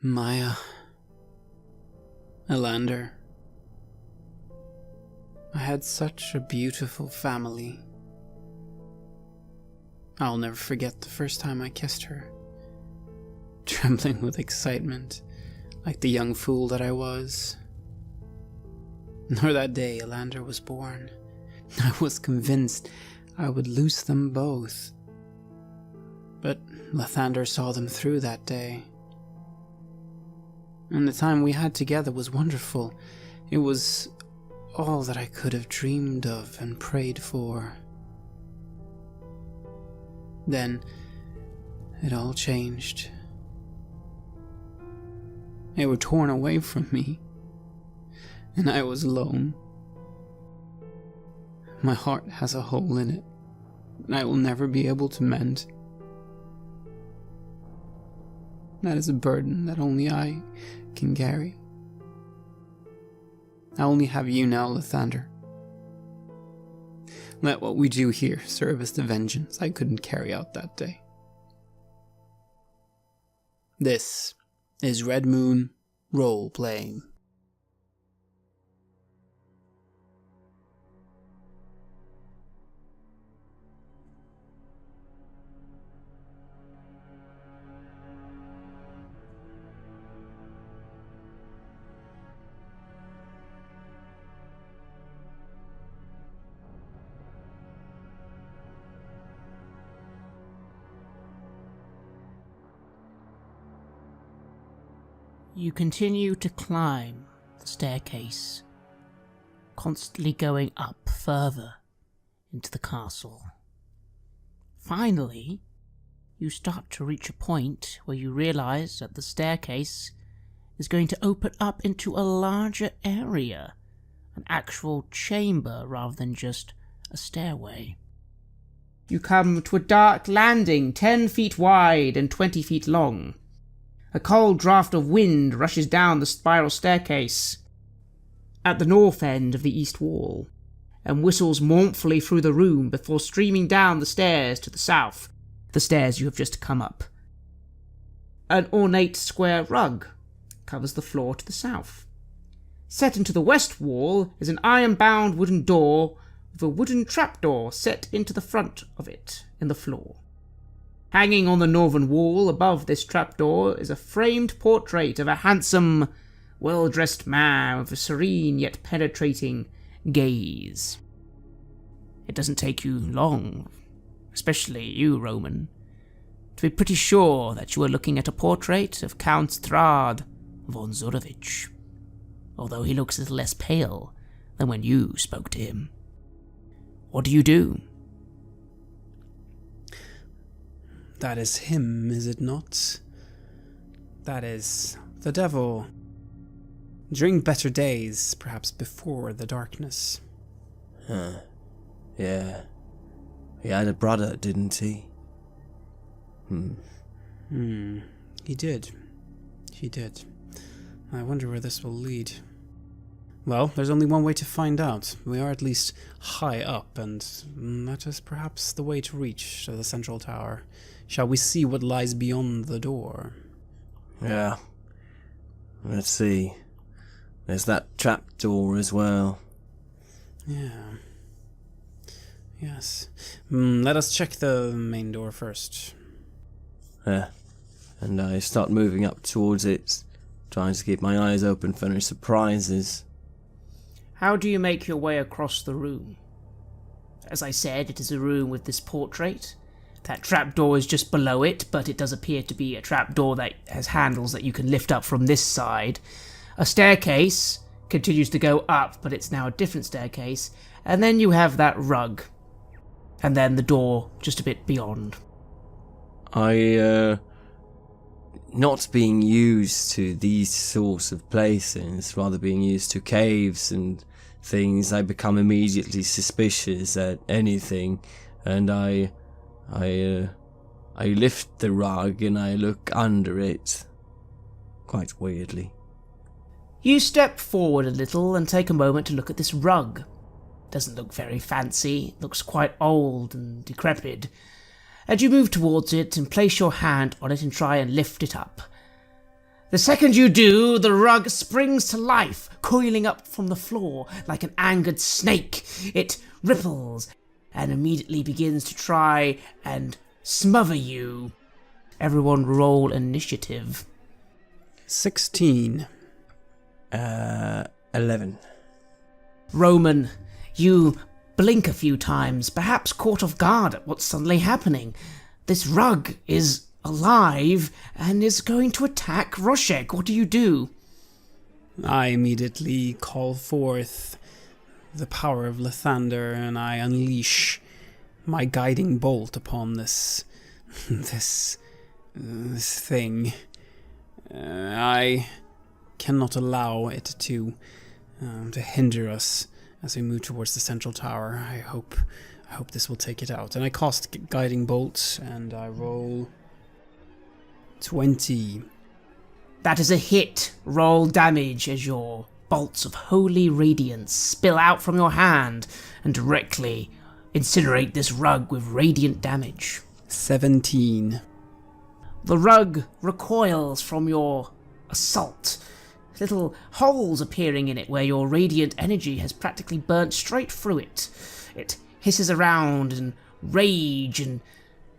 Maya. Elander. I had such a beautiful family. I'll never forget the first time I kissed her. Trembling with excitement, like the young fool that I was. Nor that day Elander was born. I was convinced I would lose them both. But Lathander saw them through that day. And the time we had together was wonderful. It was all that I could have dreamed of and prayed for. Then, it all changed. They were torn away from me, and I was alone. My heart has a hole in it, and I will never be able to mend. That is a burden that only I can carry. I only have you now, Lathander. Let what we do here serve as the vengeance I couldn't carry out that day. This is Red Moon Role-Playing. You continue to climb the staircase, constantly going up further into the castle. Finally, you start to reach a point where you realize that the staircase is going to open up into a larger area, an actual chamber rather than just a stairway. You come to a dark landing 10 feet wide and 20 feet long. A cold draught of wind rushes down the spiral staircase at the north end of the east wall, and whistles mournfully through the room before streaming down the stairs to the south, the stairs you have just come up. An ornate square rug covers the floor to the south. Set into the west wall is an iron-bound wooden door with a wooden trapdoor set into the front of it in the floor. Hanging on the northern wall above this trapdoor is a framed portrait of a handsome, well-dressed man with a serene yet penetrating gaze. It doesn't take you long, especially you, Roman, to be pretty sure that you are looking at a portrait of Count Strahd von Zurovich, although he looks a little less pale than when you spoke to him. What do you do? That is him, is it not? That is the devil. During better days, perhaps before the darkness. Yeah. He had a brother, didn't he? He did. He did. I wonder where this will lead. Well, there's only one way to find out. We are at least high up, and that is perhaps the way to reach the central tower. Shall we see what lies beyond the door? Yeah. Let's see. There's that trapdoor as well. Yeah. Yes. Let us check the main door first. Yeah. And I start moving up towards it, trying to keep my eyes open for any surprises. How do you make your way across the room? As I said, it is a room with this portrait. That trapdoor is just below it, but it does appear to be a trapdoor that has handles that you can lift up from this side. A staircase continues to go up, but it's now a different staircase. And then you have that rug. And then the door just a bit beyond. Not being used to these sorts of places, rather being used to caves and things, I become immediately suspicious at anything, and I lift the rug and I look under it, quite weirdly. You step forward a little and take a moment to look at this rug. It doesn't look very fancy, it looks quite old and decrepit. And you move towards it and place your hand on it and try and lift it up. The second you do, the rug springs to life, coiling up from the floor like an angered snake. It ripples and immediately begins to try and smother you. Everyone roll initiative. 16. 11. Roman, you blink a few times, perhaps caught off guard at what's suddenly happening. This rug is alive and is going to attack Roshek. What do you do? I immediately call forth the power of Lathander, and I unleash my guiding bolt upon this thing. I cannot allow it to hinder us as we move towards the central tower. I hope this will take it out. And I cast guiding bolt, and I roll 20. That is a hit. Roll damage as your bolts of holy radiance spill out from your hand and directly incinerate this rug with radiant damage. 17. The rug recoils from your assault, little holes appearing in it where your radiant energy has practically burnt straight through it. It hisses around in rage and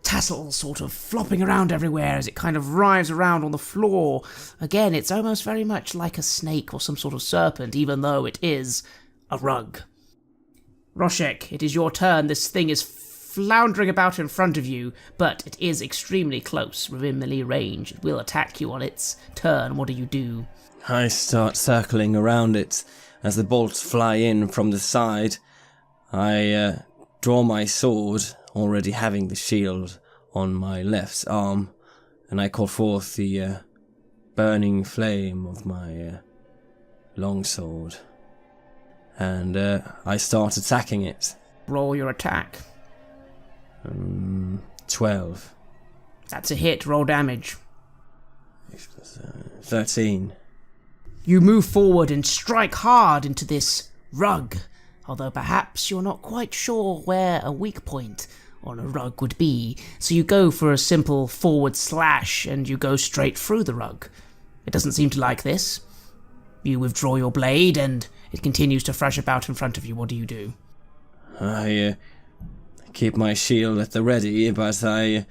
tassels sort of flopping around everywhere as it kind of writhes around on the floor. Again, it's almost very much like a snake or some sort of serpent, even though it is a rug. Roshek, it is your turn. This thing is floundering about in front of you, but it is extremely close, within melee range. It will attack you on its turn. What do you do? I start circling around it. As the bolts fly in from the side, I draw my sword, already having the shield on my left arm, and I call forth the burning flame of my longsword. And I start attacking it. Roll your attack. 12. That's a hit. Roll damage. 13. You move forward and strike hard into this rug, although perhaps you're not quite sure where a weak point on a rug would be, so you go for a simple forward slash and you go straight through the rug. It doesn't seem to like this. You withdraw your blade and it continues to thrash about in front of you. What do you do? I keep my shield at the ready, but I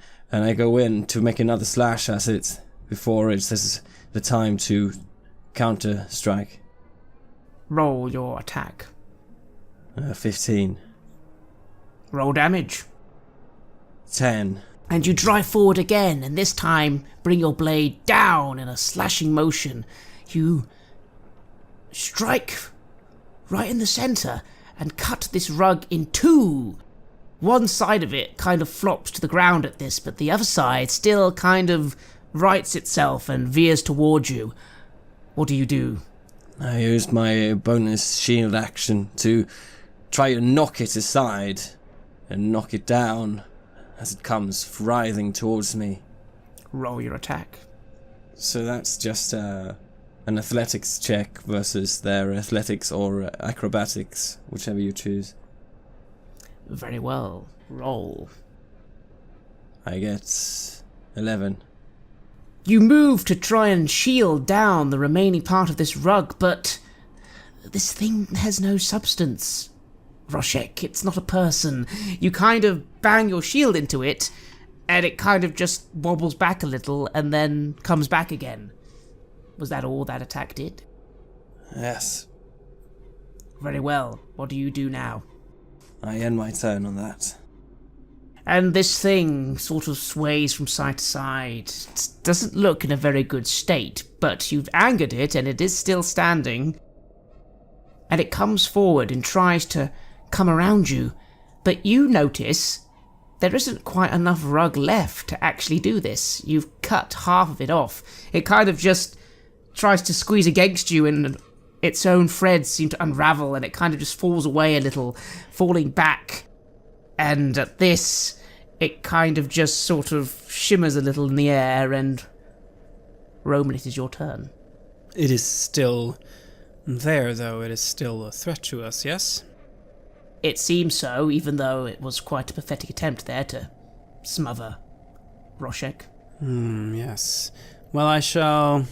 go in to make another slash at it before it has the time to counter strike. Roll your attack. 15. Roll damage. 10. And you drive forward again, and this time bring your blade down in a slashing motion. You strike right in the center and cut this rug in two. One side of it kind of flops to the ground at this, but the other side still kind of rights itself and veers towards you. What do you do? I use my bonus shield action to try and knock it aside and knock it down as it comes writhing towards me. Roll your attack. So that's just an athletics check versus their athletics or acrobatics, whichever you choose. Very well. Roll. I get 11. You move to try and shield down the remaining part of this rug, but this thing has no substance. Roshek, it's not a person. You kind of bang your shield into it, and it kind of just wobbles back a little and then comes back again. Was that all that attack did? Yes. Very well. What do you do now? I end my turn on that. And this thing sort of sways from side to side. It doesn't look in a very good state, but you've angered it and it is still standing. And it comes forward and tries to come around you, but you notice there isn't quite enough rug left to actually do this. You've cut half of it off. It kind of just tries to squeeze against you and its own threads seem to unravel and it kind of just falls away a little, falling back. And at this, it kind of just sort of shimmers a little in the air, and Roman, it is your turn. It is still there, though. It is still a threat to us, yes? It seems so, even though it was quite a pathetic attempt there to smother Roshek. Yes. Well, I shall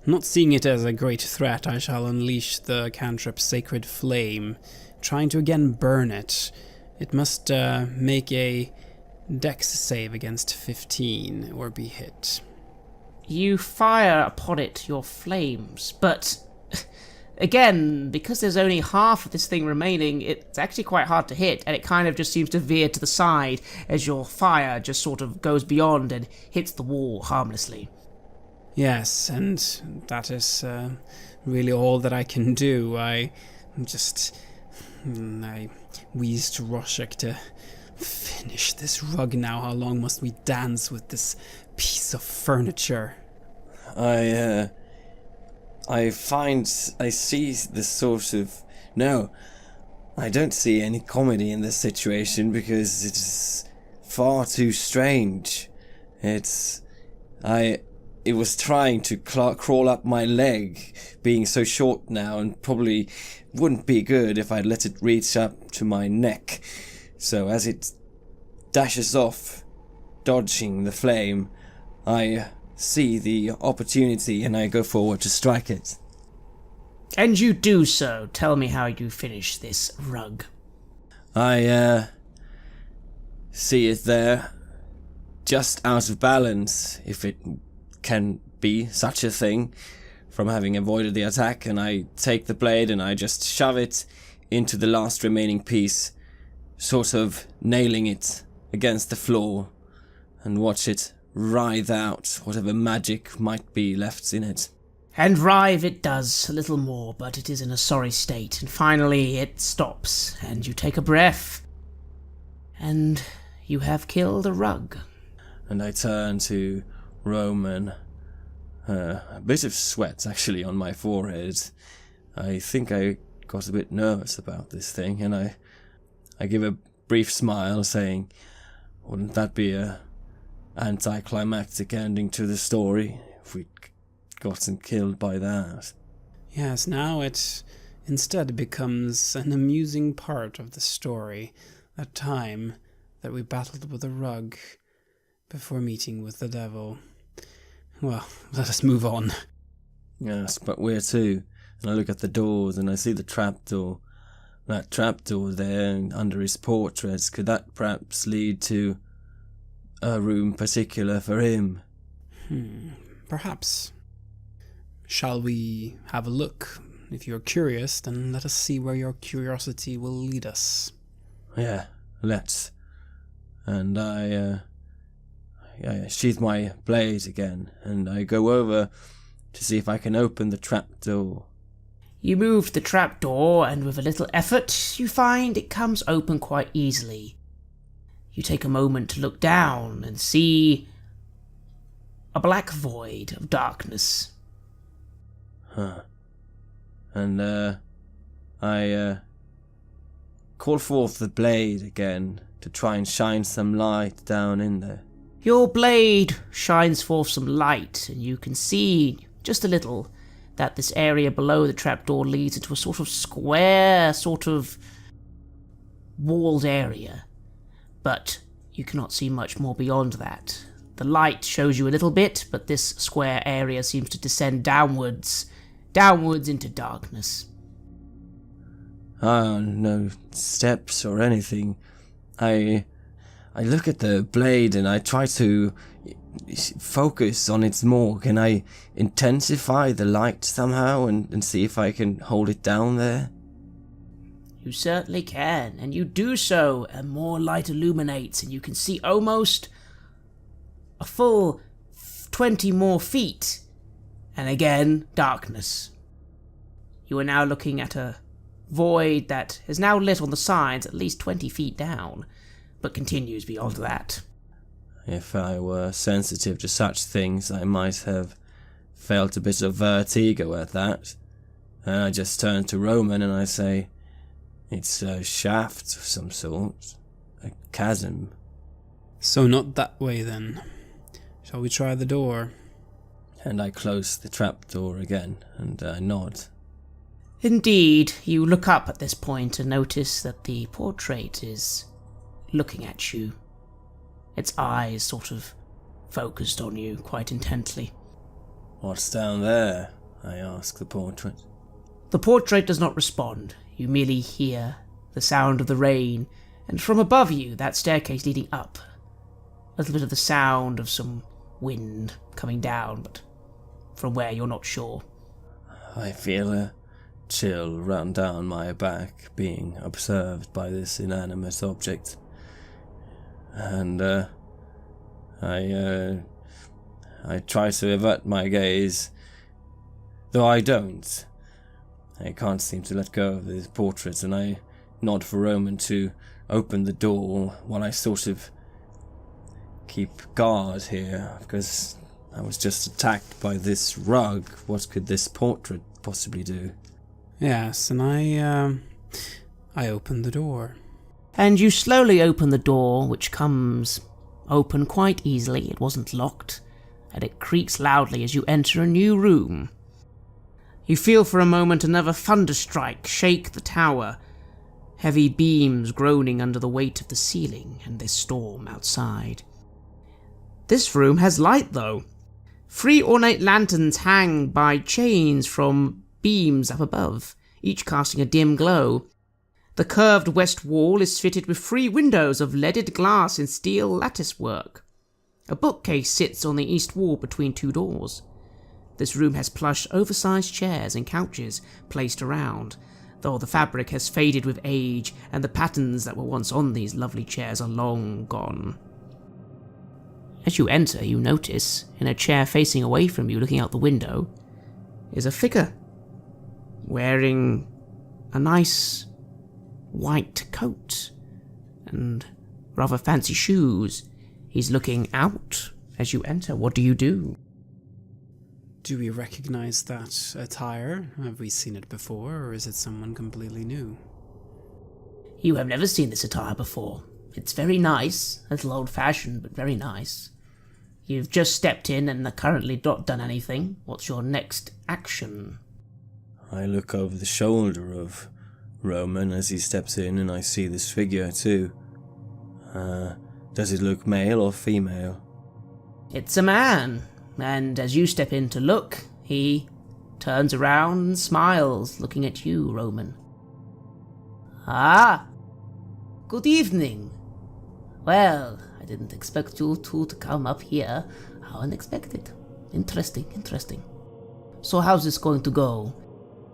Not seeing it as a great threat, I shall unleash the cantrip Sacred Flame, trying to again burn it. It must make a dex save against 15 or be hit. You fire upon it your flames, but again, because there's only half of this thing remaining, it's actually quite hard to hit, and it kind of just seems to veer to the side as your fire just sort of goes beyond and hits the wall harmlessly. Yes, and that is really all that I can do. I wheezed to Roshek to finish this rug now. How long must we dance with this piece of furniture? I see this sort of... No, I don't see any comedy in this situation because it's far too strange. It was trying to crawl up my leg, being so short now, and probably wouldn't be good if I'd let it reach up to my neck. So as it dashes off, dodging the flame, I see the opportunity and I go forward to strike it. And you do so. Tell me how you finish this rug. I see it there, just out of balance, if it can be such a thing, from having avoided the attack, and I take the blade and I just shove it into the last remaining piece, sort of nailing it against the floor, and watch it writhe out whatever magic might be left in it. And writhe it does, a little more, but it is in a sorry state, and finally it stops, and you take a breath, and you have killed a rug. And I turn to Roman, a bit of sweat actually on my forehead. I think I got a bit nervous about this thing, and I give a brief smile, saying, wouldn't that be a anticlimactic ending to the story if we'd gotten killed by that? Yes, now it instead becomes an amusing part of the story, that time that we battled with a rug before meeting with the devil. Well, let us move on. Yes, but where to? And I look at the doors and I see the trapdoor. That trapdoor there under his portrait, could that perhaps lead to a room particular for him? Perhaps. Shall we have a look? If you're curious, then let us see where your curiosity will lead us. Yeah, let's. And I sheath my blade again, and I go over to see if I can open the trapdoor. You move the trapdoor, and with a little effort, you find it comes open quite easily. You take a moment to look down and see a black void of darkness. And I call forth the blade again to try and shine some light down in there. Your blade shines forth some light, and you can see, just a little, that this area below the trapdoor leads into a sort of square, sort of walled area. But you cannot see much more beyond that. The light shows you a little bit, but this square area seems to descend downwards into darkness. No steps or anything. I look at the blade and I try to focus on its more. Can I intensify the light somehow and see if I can hold it down there? You certainly can, and you do so, and more light illuminates, and you can see almost a full 20 more feet. And again, darkness. You are now looking at a void that is now lit on the sides at least 20 feet down, but continues beyond that. If I were sensitive to such things, I might have felt a bit of vertigo at that. And I just turn to Roman and I say, it's a shaft of some sort, a chasm. So not that way then. Shall we try the door? And I close the trapdoor again, and I nod. Indeed, you look up at this point and notice that the portrait is looking at you. Its eyes sort of focused on you quite intently. What's down there? I ask the portrait. The portrait does not respond. You merely hear the sound of the rain, and from above you, that staircase leading up, a little bit of the sound of some wind coming down, but from where you're not sure. I feel a chill run down my back, being observed by this inanimate object. And, I try to avert my gaze, though I don't. I can't seem to let go of this portrait, and I nod for Roman to open the door while I sort of keep guard here, because I was just attacked by this rug. What could this portrait possibly do? Yes, and I opened the door. And you slowly open the door, which comes open quite easily. It wasn't locked, and it creaks loudly as you enter a new room. You feel for a moment another thunderstrike shake the tower, heavy beams groaning under the weight of the ceiling and this storm outside. This room has light, though. 3 ornate lanterns hang by chains from beams up above, each casting a dim glow. The curved west wall is fitted with 3 windows of leaded glass in steel lattice work. A bookcase sits on the east wall between 2 doors. This room has plush, oversized chairs and couches placed around, though the fabric has faded with age and the patterns that were once on these lovely chairs are long gone. As you enter, you notice, in a chair facing away from you looking out the window, is a figure wearing a nice white coat and rather fancy shoes. He's looking out as you enter. What do you do? Do we recognize that attire? Have we seen it before, or is it someone completely new? You have never seen this attire before. It's very nice, a little old-fashioned, but very nice. You've just stepped in and are currently not done anything. What's your next action? I look over the shoulder of Roman as he steps in, and I see this figure too. Does it look male or female? It's a man, and as you step in to look, he turns around and smiles, looking at you, Roman. Ah, good evening. Well, I didn't expect you two to come up here. How unexpected. Interesting. So how's this going to go?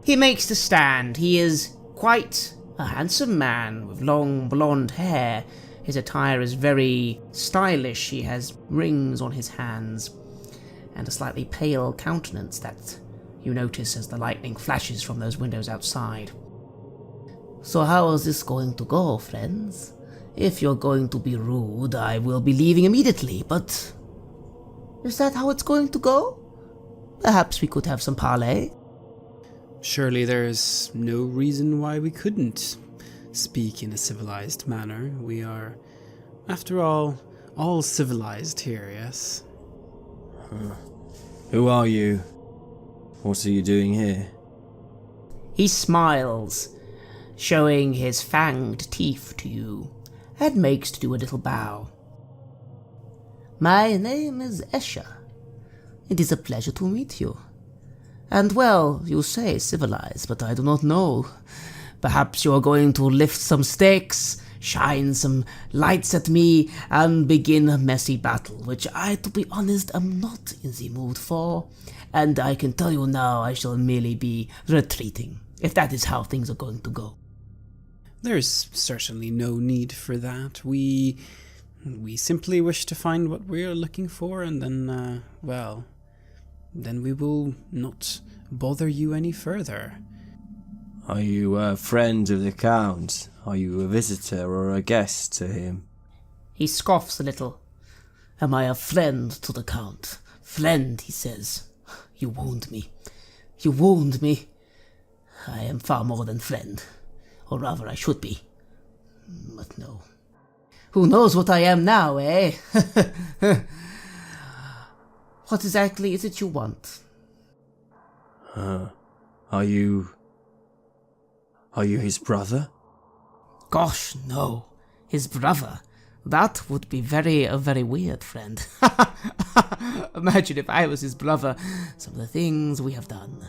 He makes the stand. He is quite a handsome man with long blonde hair. His attire is very stylish. He has rings on his hands and a slightly pale countenance that you notice as the lightning flashes from those windows outside. So how is this going to go, friends? If you're going to be rude, I will be leaving immediately, but is that how it's going to go? Perhaps we could have some parley. Surely there's no reason why we couldn't speak in a civilized manner. We are, after all civilized here, yes? Who are you? What are you doing here? He smiles, showing his fanged teeth to you, and makes to do a little bow. My name is Escher. It is a pleasure to meet you. And well, you say civilized, but I do not know. Perhaps you are going to lift some stakes, shine some lights at me, and begin a messy battle, which I, to be honest, am not in the mood for. And I can tell you now I shall merely be retreating, if that is how things are going to go. There's certainly no need for that. We simply wish to find what we're looking for, and then, then we will not bother you any further. Are you a friend of the Count? Are you a visitor or a guest to him? He scoffs a little. Am I a friend to the Count? Friend, he says. You wound me. You wound me. I am far more than friend. Or rather, I should be. But no. Who knows what I am now, eh? What exactly is it you want? Are you his brother? Gosh, no. His brother? That would be very, very weird, friend. Imagine if I was his brother. Some of the things we have done.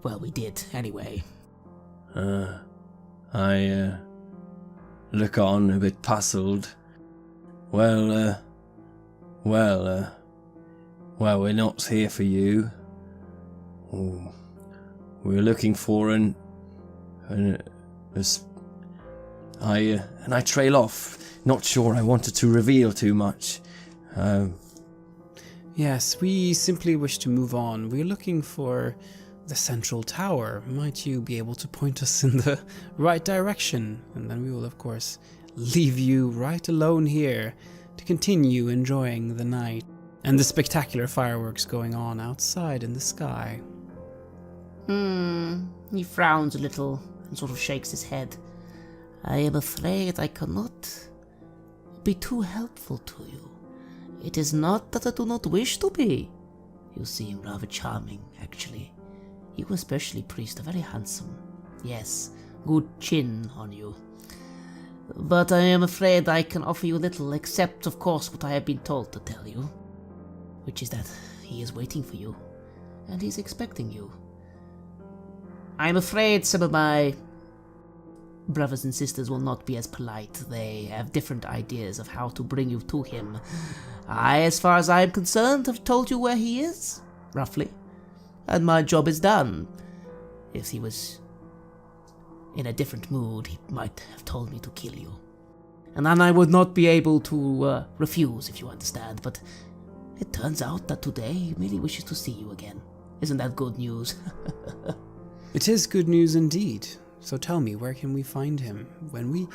Well, we did, anyway. I look on a bit puzzled. Well, we're not here for you. We're looking for I trail off. Not sure I wanted to reveal too much. Yes, we simply wish to move on. We're looking for the central tower. Might you be able to point us in the right direction? And then we will, of course, leave you right alone here to continue enjoying the night and the spectacular fireworks going on outside in the sky. He frowns a little and sort of shakes his head. I am afraid I cannot be too helpful to you. It is not that I do not wish to be. You seem rather charming, actually. You especially, priest, are very handsome. Yes, good chin on you. But I am afraid I can offer you little, except, of course, what I have been told to tell you. Which is that he is waiting for you, and he's expecting you. I am afraid some of my brothers and sisters will not be as polite. They have different ideas of how to bring you to him. I, as far as I am concerned, have told you where he is, roughly. And my job is done. If he was in a different mood, he might have told me to kill you. And then I would not be able to refuse, if you understand. But it turns out that today he merely wishes to see you again. Isn't that good news? It is good news indeed. So tell me, where can we find him when we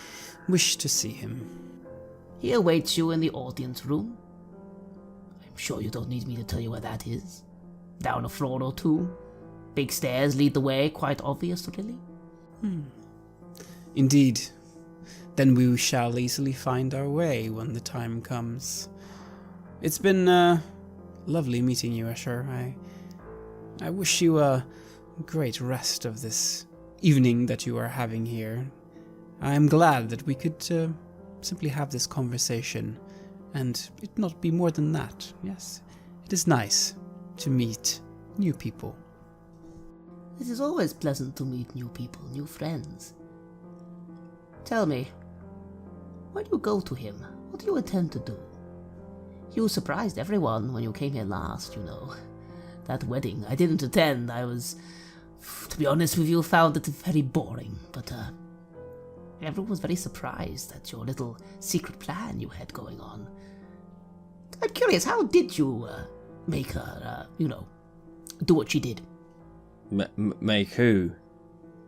wish to see him? He awaits you in the audience room. I'm sure you don't need me to tell you where that is. Down a floor or two. Big stairs lead the way, quite obvious, really. Indeed. Then we shall easily find our way when the time comes. It's been lovely meeting you, Escher. I wish you a great rest of this evening that you are having here. I am glad that we could simply have this conversation, and it not be more than that. Yes, it is nice to meet new people. It is always pleasant to meet new people, new friends. Tell me, when you go to him, what do you intend to do? You surprised everyone when you came here last, you know. That wedding I didn't attend. I was, to be honest with you, found it very boring, but everyone was very surprised at your little secret plan you had going on. I'm curious, how did you make her, do what she did? Make who?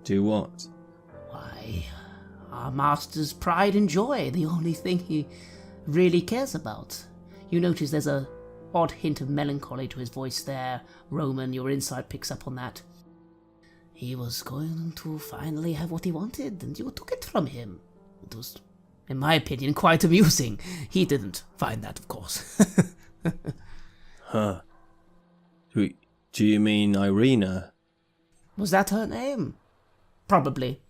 Do what? Why, our master's pride and joy, the only thing he really cares about. You notice there's a odd hint of melancholy to his voice there. Roman, your insight picks up on that. He was going to finally have what he wanted, and you took it from him. It was, in my opinion, quite amusing. He didn't find that, of course. Huh. Do you mean Irina? Was that her name? Probably.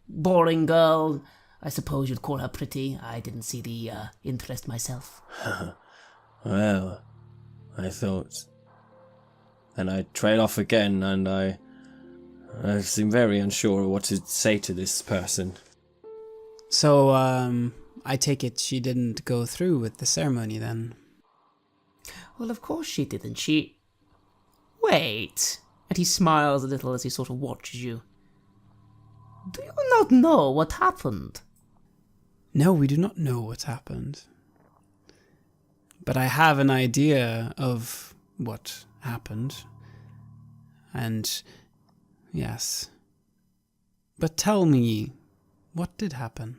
Boring girl. I suppose you'd call her pretty. I didn't see the interest myself. Well, I thought. And I trail off again, and I seem very unsure what to say to this person. So, I take it she didn't go through with the ceremony then? Well, of course she didn't. She... Wait. And he smiles a little as he sort of watches you. Do you not know what happened? No, we do not know what happened. But I have an idea of what happened. And, yes. But tell me, what did happen?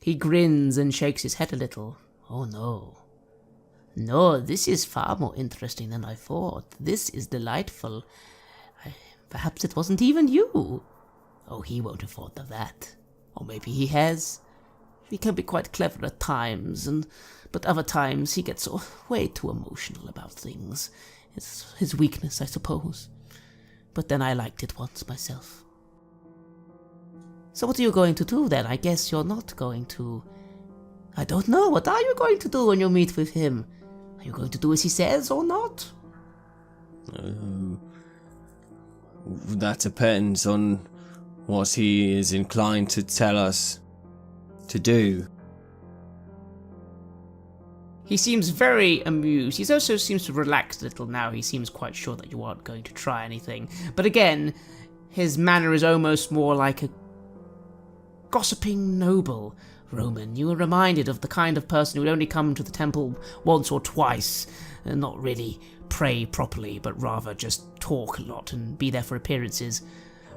He grins and shakes his head a little. Oh no. No, this is far more interesting than I thought. This is delightful. Perhaps it wasn't even you. Oh, he won't have thought of that. Or maybe he has. He can be quite clever at times, but other times he gets way too emotional about things. It's his weakness, I suppose. But then I liked it once myself. So what are you going to do then? I guess you're not going to I don't know. What are you going to do when you meet with him? Are you going to do as he says or not? That depends on what he is inclined to tell us to do. He seems very amused. He also seems to relax a little now. He seems quite sure that you aren't going to try anything. But again, his manner is almost more like a gossiping noble. Roman, you are reminded of the kind of person who would only come to the temple once or twice, and not really pray properly, but rather just talk a lot and be there for appearances.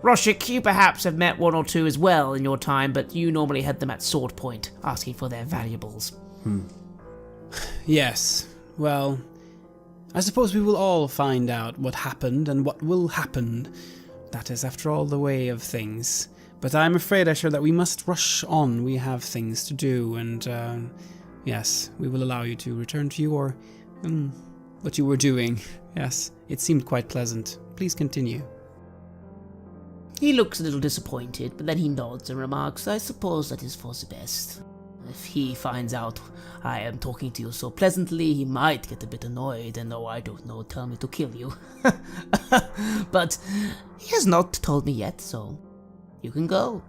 Roshik, you perhaps have met one or two as well in your time, but you normally had them at sword point, asking for their valuables. Yes, well, I suppose we will all find out what happened and what will happen. That is, after all, the way of things. But I'm afraid, Escher, that we must rush on. We have things to do, and yes, we will allow you to return to your what you were doing. Yes, it seemed quite pleasant. Please continue. He looks a little disappointed, but then he nods and remarks, I suppose that is for the best. If he finds out I am talking to you so pleasantly, he might get a bit annoyed and, oh, I don't know, tell me to kill you. But he has not told me yet, so you can go.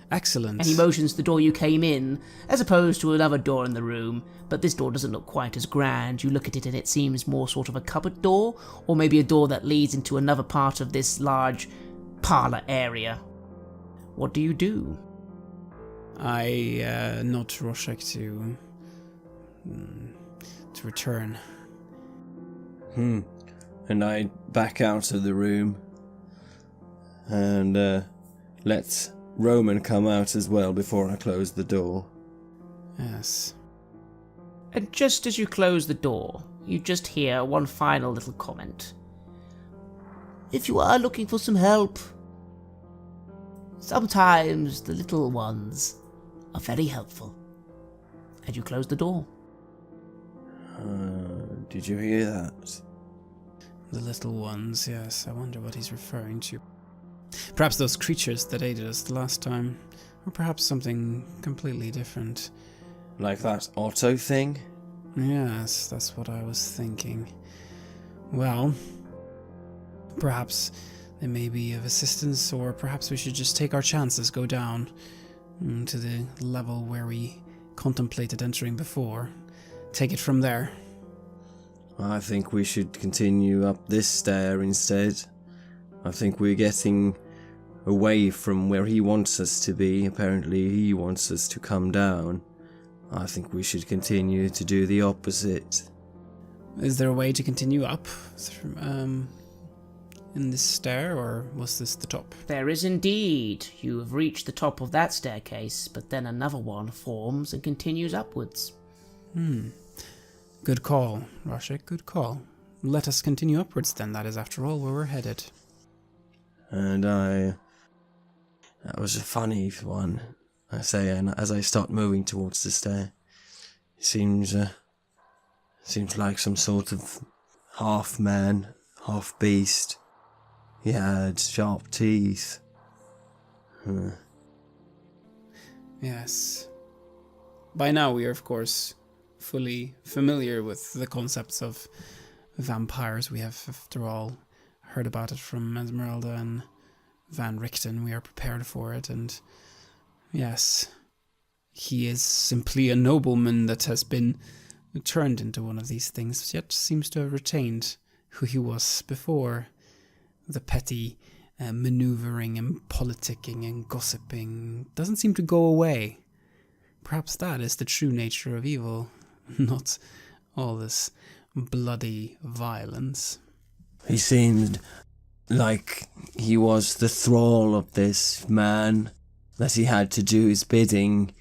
Excellent. And he motions the door you came in, as opposed to another door in the room, but this door doesn't look quite as grand. You look at it and it seems more sort of a cupboard door, or maybe a door that leads into another part of this large parlour area. What do you do? I nod to Roshik to return. And I back out of the room and let Roman come out as well before I close the door. Yes. And just as you close the door, you just hear one final little comment. If you are looking for some help, sometimes the little ones are very helpful. And you close the door. Did you hear that? The little ones, yes. I wonder what he's referring to. Perhaps those creatures that aided us the last time, or perhaps something completely different. Like that Otto thing? Yes, that's what I was thinking. Well, perhaps they may be of assistance, or perhaps we should just take our chances, go down to the level where we contemplated entering before. Take it from there. I think we should continue up this stair instead. I think we're getting away from where he wants us to be. Apparently he wants us to come down. I think we should continue to do the opposite. Is there a way to continue up in this stair, or was this the top? There is indeed. You have reached the top of that staircase, but then another one forms and continues upwards. Good call, Roshik, good call. Let us continue upwards then, that is after all where we're headed. And that was a funny one, I say, and as I start moving towards the stair, it seems like some sort of half man, half beast. He had sharp teeth. Yes. By now we are, of course, fully familiar with the concepts of vampires. We have, after all, heard about it from Esmeralda and Van Richten. We are prepared for it, and yes, he is simply a nobleman that has been turned into one of these things, yet seems to have retained who he was before. The petty maneuvering and politicking and gossiping doesn't seem to go away. Perhaps that is the true nature of evil, not all this bloody violence. He seemed like he was the thrall of this man, that he had to do his bidding,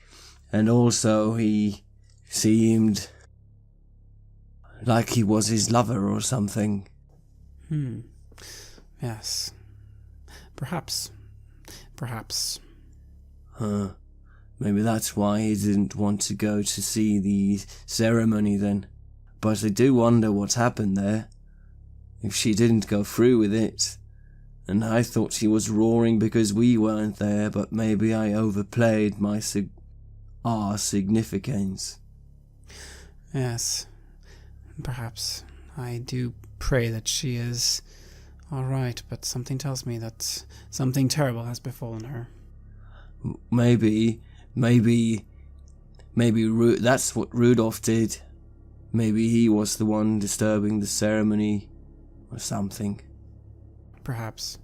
and also he seemed like he was his lover or something. Yes. Perhaps. Maybe that's why he didn't want to go to see the ceremony then. But I do wonder what happened there. If she didn't go through with it. And I thought she was roaring because we weren't there, but maybe I overplayed my our significance. Yes, perhaps. I do pray that she is all right, but something tells me that something terrible has befallen her. Maybe that's what Rudolph did. Maybe he was the one disturbing the ceremony or something. Perhaps.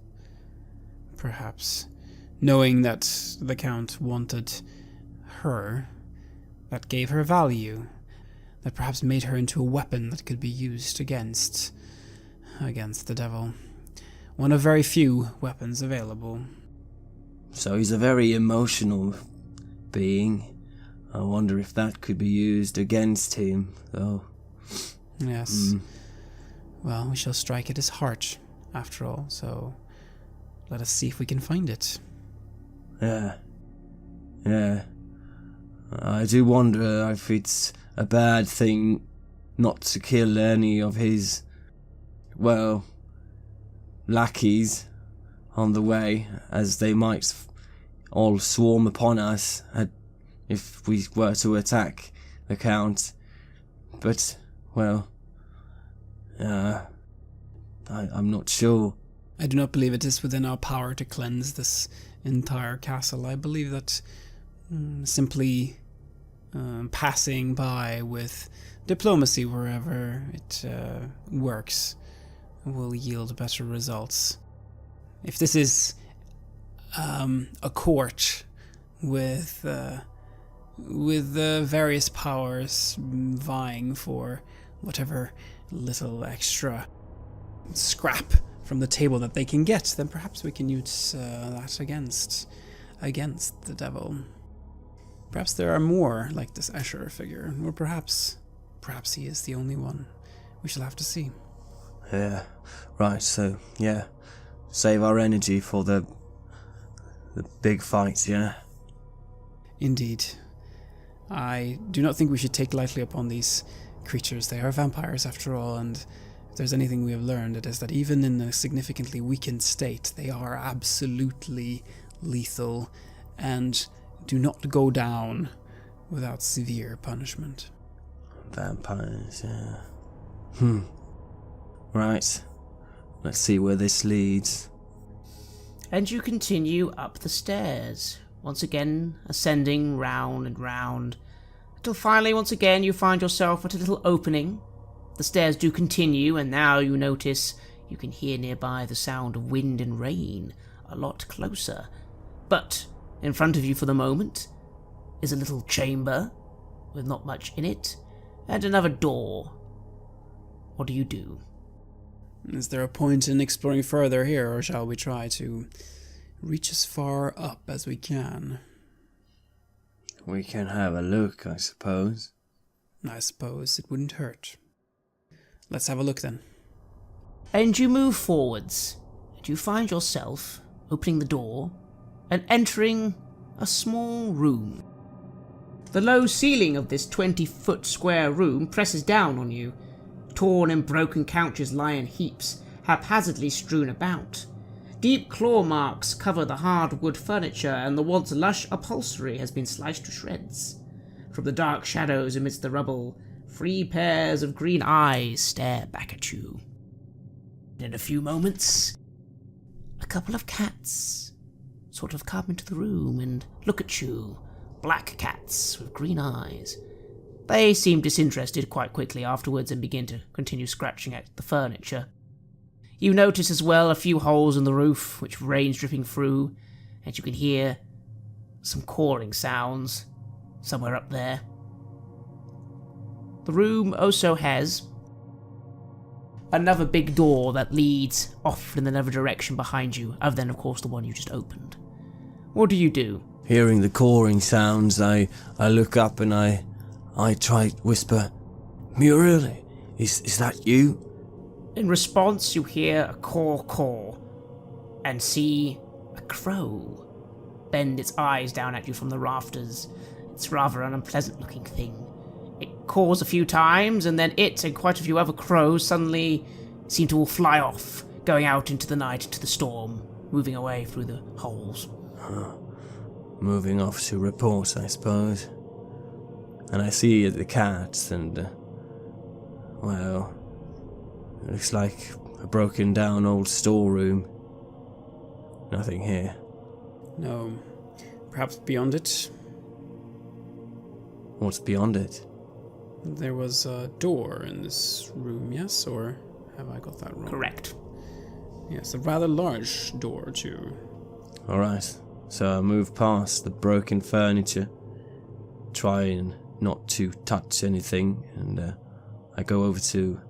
Knowing that the Count wanted her, that gave her value, that perhaps made her into a weapon that could be used against the devil. One of very few weapons available. So he's a very emotional being. I wonder if that could be used against him, though. Yes. Well, we shall strike at his heart, after all, so let us see if we can find it. Yeah. I do wonder if it's a bad thing not to kill any of his, well, lackeys on the way, as they might all swarm upon us if we were to attack the Count. But, well, I'm not sure. I do not believe it is within our power to cleanse this entire castle. I believe that simply passing by with diplomacy wherever it works will yield better results. If this is a court with various powers vying for whatever little extra scrap from the table that they can get, then perhaps we can use that against the devil. Perhaps there are more like this Escher figure, or perhaps he is the only one. We shall have to see. Yeah, right, so, yeah. Save our energy for the big fight, yeah? Indeed. I do not think we should take lightly upon these creatures. They are vampires after all, and if there's anything we have learned, it is that even in a significantly weakened state, they are absolutely lethal and do not go down without severe punishment. Vampires, yeah. Right. Let's see where this leads. And you continue up the stairs, once again ascending round and round, until finally once again you find yourself at a little opening. The stairs do continue, and now you notice you can hear nearby the sound of wind and rain a lot closer. But in front of you for the moment is a little chamber with not much in it, and another door. What do you do? Is there a point in exploring further here, or shall we try to reach as far up as we can? We can have a look, I suppose. I suppose it wouldn't hurt. Let's have a look then. And you move forwards, and you find yourself opening the door and entering a small room. The low ceiling of this 20-foot square room presses down on you. Torn and broken couches lie in heaps, haphazardly strewn about. Deep claw marks cover the hardwood furniture, and the once lush upholstery has been sliced to shreds. From the dark shadows amidst the rubble, 3 pairs of green eyes stare back at you. In a few moments, a couple of cats sort of come into the room and look at you. Black cats with green eyes. They seem disinterested quite quickly afterwards and begin to continue scratching at the furniture. You notice as well a few holes in the roof, which rain's dripping through, and you can hear some cawing sounds somewhere up there. The room also has another big door that leads off in another direction behind you, other than, of course, the one you just opened. What do you do? Hearing the cawing sounds, I look up and I try to whisper, "Muriel, is that you?" In response, you hear a caw, and see a crow bend its eyes down at you from the rafters. It's rather an unpleasant-looking thing. It caws a few times, and then it and quite a few other crows suddenly seem to all fly off, going out into the night, into the storm, moving away through the holes. Moving off to report, I suppose. And I see the cat, and, well, it looks like a broken down old storeroom. Nothing here. No. Perhaps beyond it? What's beyond it? There was a door in this room, yes? Or have I got that wrong? Correct. Yes, a rather large door, too. Alright, so I move past the broken furniture, trying not to touch anything, and I go over to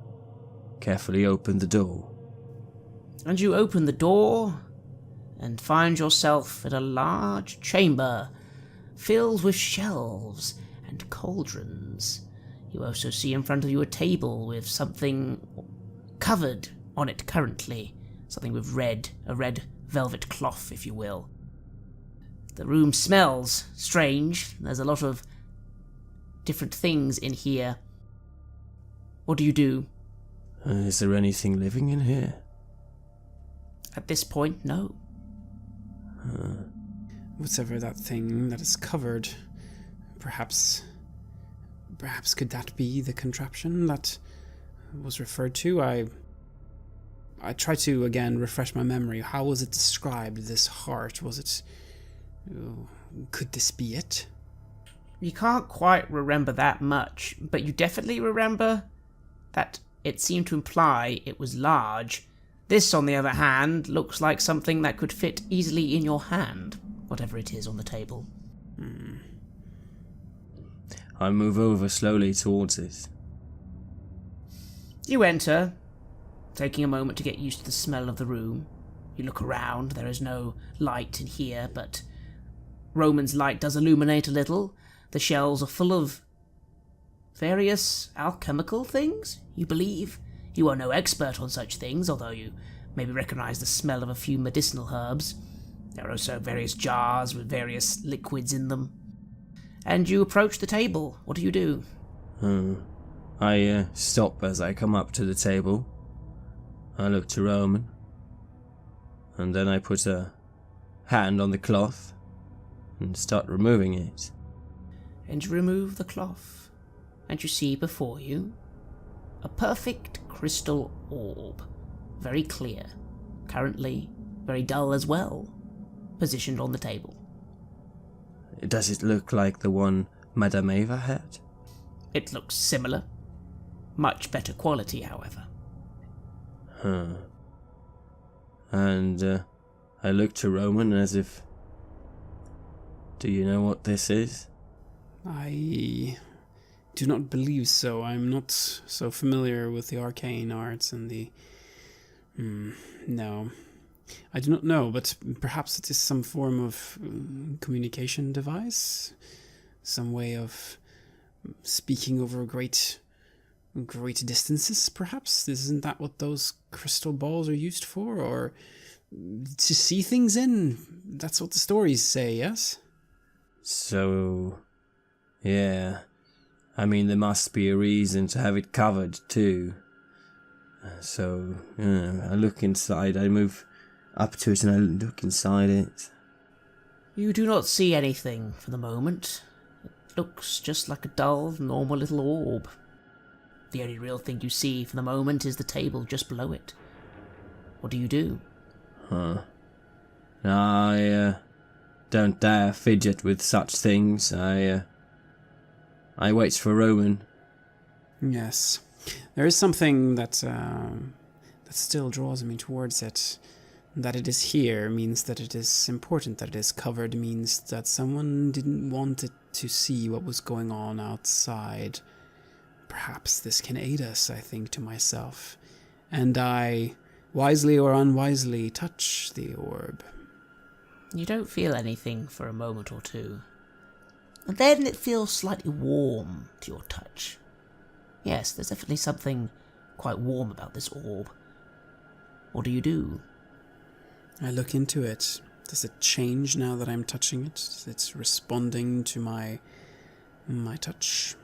carefully open the door. And you open the door and find yourself in a large chamber filled with shelves and cauldrons. You also see in front of you a table with something covered on it currently, something with a red velvet cloth, if you will. The room smells strange. There's a lot of different things in here. What do you do? Is there anything living in here? At this point, no. Whatever that thing that is covered, perhaps could that be the contraption that was referred to? I try to again refresh my memory. How was it described, this heart? Was it... could this be it? You can't quite remember that much, but you definitely remember that it seemed to imply it was large. This, on the other hand, looks like something that could fit easily in your hand, whatever it is on the table. I move over slowly towards it. You enter, taking a moment to get used to the smell of the room. You look around. There is no light in here, but Roman's light does illuminate a little. The shelves are full of various alchemical things, you believe. You are no expert on such things, although you maybe recognize the smell of a few medicinal herbs. There are also various jars with various liquids in them. And you approach the table. What do you do? I stop as I come up to the table. I look to Roman. And then I put a hand on the cloth and start removing it. And you remove the cloth. And you see before you a perfect crystal orb. Very clear. Currently very dull as well. Positioned on the table. Does it look like the one Madame Eva had? It looks similar. Much better quality, however. And I look to Roman as if... Do you know what this is? I do not believe so. I'm not so familiar with the arcane arts and the... No. I do not know, but perhaps it is some form of communication device? Some way of speaking over great distances, perhaps? Isn't that what those crystal balls are used for? Or to see things in? That's what the stories say, yes? So... yeah. I mean, there must be a reason to have it covered, too. So, I look inside, I move up to it and I look inside it. You do not see anything for the moment. It looks just like a dull, normal little orb. The only real thing you see for the moment is the table just below it. What do you do? I don't dare fidget with such things. I wait for Roman. Yes. There is something that still draws me towards it. That it is here means that it is important. That it is covered means that someone didn't want it to see what was going on outside. Perhaps this can aid us, I think to myself. And I, wisely or unwisely, touch the orb. You don't feel anything for a moment or two. And then it feels slightly warm to your touch. Yes, there's definitely something quite warm about this orb. What do you do? I look into it. Does it change now that I'm touching it? It's responding to my touch.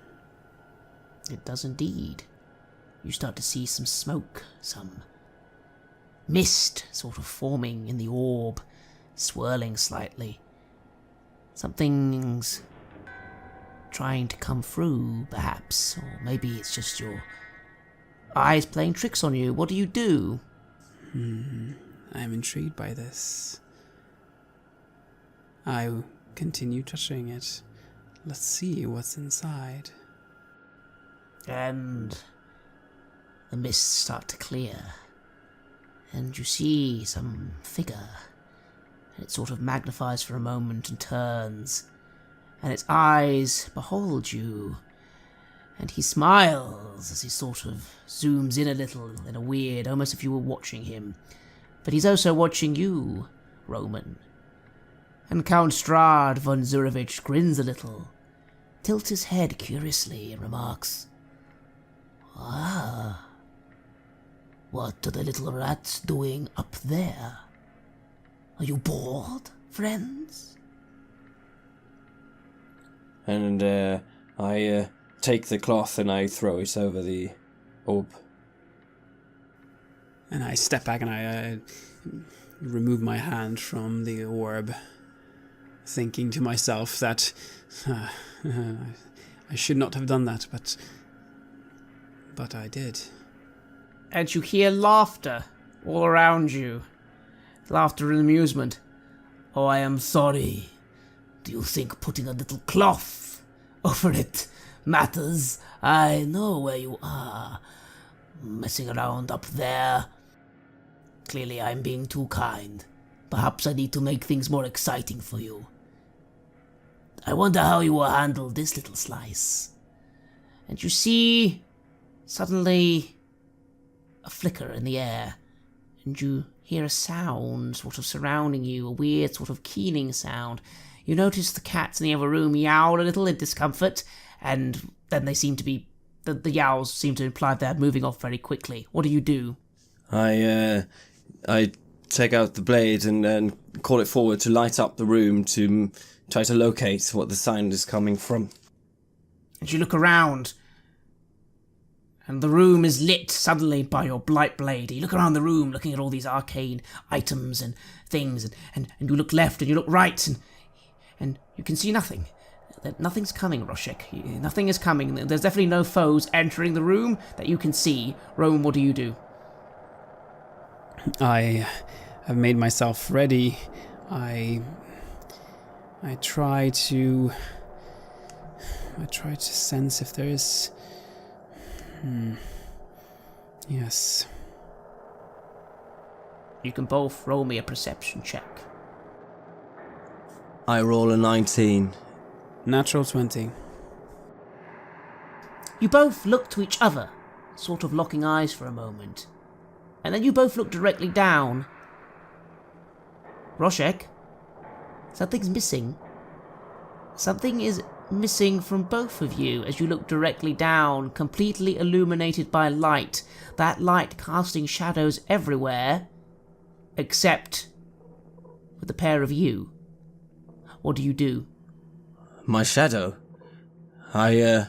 It does indeed. You start to see some smoke, some mist sort of forming in the orb, swirling slightly. Something's trying to come through, perhaps. Or maybe it's just your eyes playing tricks on you. What do you do? I'm intrigued by this. I continue touching it. Let's see what's inside. And the mists start to clear. And you see some figure. And it sort of magnifies for a moment and turns. And its eyes behold you. And he smiles as he sort of zooms in a little in a weird, almost if you were watching him. But he's also watching you, Roman. And Count Strahd von Zurevich grins a little, tilts his head curiously and remarks, "Ah, what are the little rats doing up there? Are you bored, friends?" And I take the cloth and I throw it over the orb. And I step back and I remove my hand from the orb, thinking to myself that I should not have done that, but I did. And you hear laughter all around you. Laughter and amusement. "Oh, I am sorry. Do you think putting a little cloth over it matters? I know where you are. Messing around up there. Clearly I'm being too kind. Perhaps I need to make things more exciting for you. I wonder how you will handle this little slice." And you see, suddenly, a flicker in the air, and you hear a sound sort of surrounding you, a weird sort of keening sound. You notice the cats in the other room yowl a little in discomfort, and then they seem to be, the yowls seem to imply they're moving off very quickly. What do you do? I take out the blade and call it forward to light up the room to try to locate what the sound is coming from. And you look around, and the room is lit suddenly by your blight blade. You look around the room, looking at all these arcane items and things, and you look left and you look right, and you can see nothing. Nothing's coming, Roshek. Nothing is coming. There's definitely no foes entering the room that you can see. Roman, what do you do? I have made myself ready. I try to sense if there is. Yes. You can both roll me a perception check. I roll a 19. Natural 20. You both look to each other, sort of locking eyes for a moment. And then you both look directly down. Roshek, something's missing. Something is missing from both of you as you look directly down, completely illuminated by light. That light casting shadows everywhere, except with the pair of you. What do you do? My shadow. I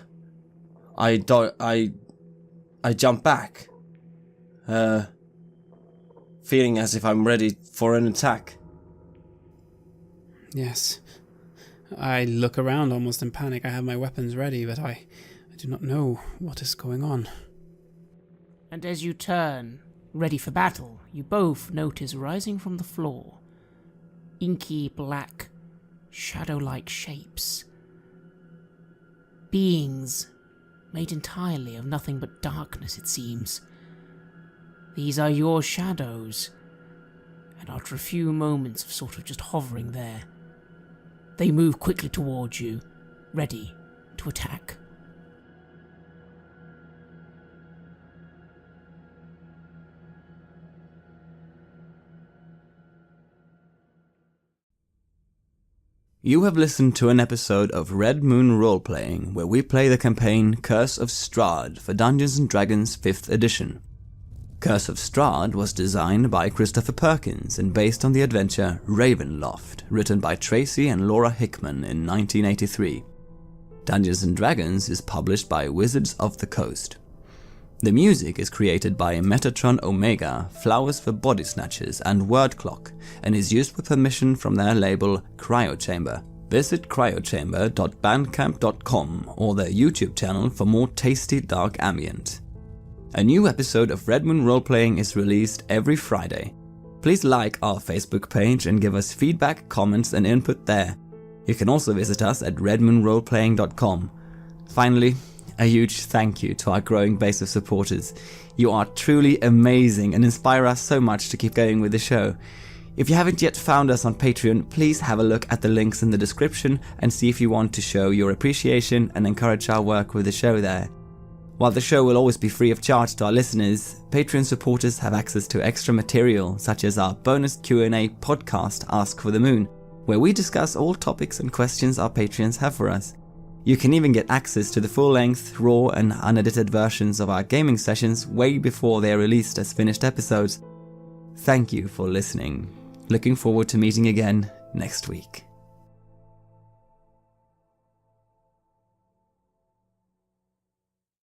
jump back. Feeling as if I'm ready for an attack. Yes. I look around almost in panic. I have my weapons ready, but I do not know what is going on. And as you turn, ready for battle, you both notice rising from the floor inky black, shadow-like shapes. Beings made entirely of nothing but darkness, it seems. These are your shadows, and after a few moments of sort of just hovering there, they move quickly towards you, ready to attack. You have listened to an episode of Red Moon Roleplaying, where we play the campaign Curse of Strahd for Dungeons & Dragons 5th edition. Curse of Strahd was designed by Christopher Perkins and based on the adventure Ravenloft, written by Tracy and Laura Hickman in 1983. Dungeons & Dragons is published by Wizards of the Coast. The music is created by Metatron Omega, Flowers for Body Snatchers and Word Clock, and is used with permission from their label Cryochamber. visit cryochamber.bandcamp.com or their YouTube channel for more tasty dark ambient. A new episode of Red Moon Roleplaying is released every Friday. Please like our Facebook page and give us feedback, comments and input there. You can also visit us at redmoonroleplaying.com. Finally, a huge thank you to our growing base of supporters. You are truly amazing and inspire us so much to keep going with the show. If you haven't yet found us on Patreon, please have a look at the links in the description and see if you want to show your appreciation and encourage our work with the show there. While the show will always be free of charge to our listeners, Patreon supporters have access to extra material such as our bonus Q&A podcast Ask for the Moon, where we discuss all topics and questions our Patreons have for us. You can even get access to the full-length, raw and unedited versions of our gaming sessions way before they are released as finished episodes. Thank you for listening. Looking forward to meeting again next week.